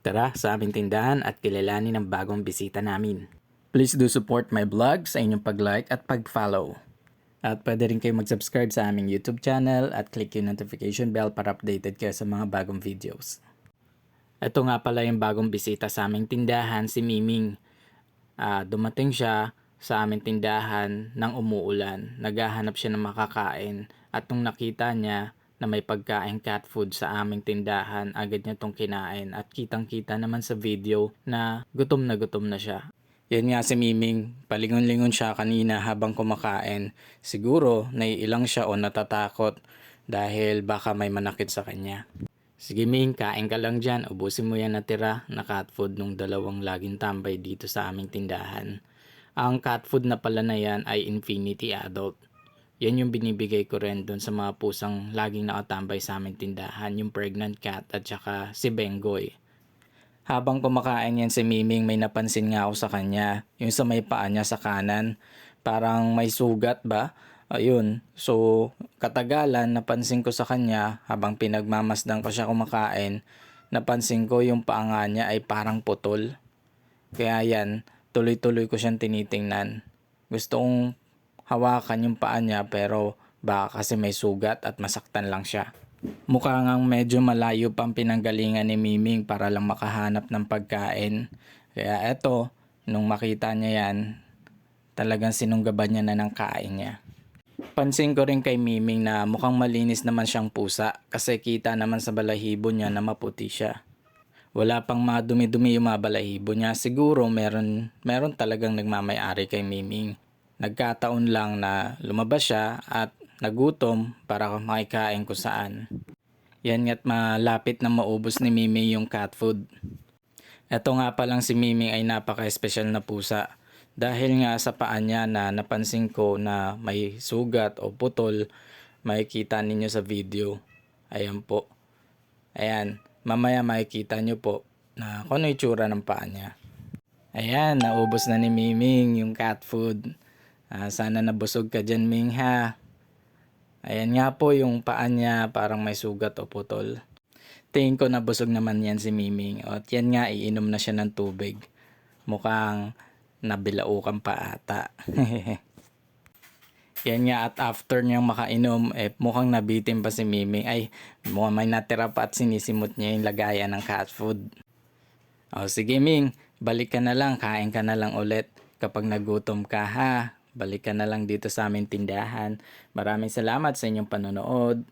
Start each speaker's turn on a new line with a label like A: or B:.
A: Tara sa aming tindahan at kilalanin ang bagong bisita namin. Please do support my vlog sa inyong pag-like at pag-follow. At pwede rin kayo mag-subscribe sa aming YouTube channel at click yung notification bell para updated kayo sa mga bagong videos. Ito nga pala yung bagong bisita sa aming tindahan, si Miming. Dumating siya sa aming tindahan nang umuulan. Naghahanap siya ng makakain at nung nakita niya na may pagkain cat food sa aming tindahan, agad niya tong kinain at kitang-kita naman sa video na gutom na siya. Yan nga si Miming, palingon-lingon siya kanina habang kumakain. Siguro naiilang siya o natatakot dahil baka may manakit sa kanya. Sige Ming, kain ka lang dyan. Ubusin mo yan natira na cat food nung dalawang laging tambay dito sa aming tindahan. Ang cat food na pala na yan ay Infinity Adult. Yan yung binibigay ko rin doon sa mga pusang laging nakatambay sa aming tindahan, yung pregnant cat at saka si Bengoy. Habang kumakain yan si Miming, may napansin nga ako sa kanya, yung sa may paa niya sa kanan, parang may sugat ba? Ayun, so katagalan napansin ko sa kanya habang pinagmamasdan ko siya kumakain, napansin ko yung paa nga niya ay parang putol. Kaya yan, tuloy-tuloy ko siyang tinitingnan. Gusto kong hawakan yung paa niya pero baka kasi may sugat at masaktan lang siya. Mukha ngang medyo malayo pang pinanggalingan ni Miming para lang makahanap ng pagkain. Kaya eto, nung makita niya yan, talagang sinunggaban niya na ng kain niya. Pansin ko rin kay Miming na mukhang malinis naman siyang pusa kasi kita naman sa balahibo niya na maputi siya. Wala pang madumi-dumi yung mga balahibo niya. Siguro meron talagang nagmamay-ari kay Miming. Nagkataon lang na lumabas siya at nagutom para makikain kung saan. Yan nga't malapit na maubos ni Miming yung cat food. Ito nga palang si Miming ay napaka-espesyal na pusa. Dahil nga sa paa niya na napansin ko na may sugat o putol, makikita ninyo sa video. Ayan po. Ayan, mamaya makikita nyo po na kung ano yung tsura ng paa niya. Ayan, naubos na ni Miming yung cat food. Sana nabusog ka dyan, Ming, ha. Ayan nga po yung paa niya, parang may sugat o putol. Tingin ko nabusog naman yan si Miming. At yan nga, iinom na siya ng tubig. Mukhang nabilaukan pa ata. Yan nga, at after niyang makainom, mukhang nabitin pa si Miming. Ay, mukhang may natira pa at sinisimot niya yung lagayan ng cat food. O sige Ming, balik ka na lang, kain ka na lang ulit. Kapag nagutom ka ha, balik ka na lang dito sa aming tindahan. Maraming salamat sa inyong panonood.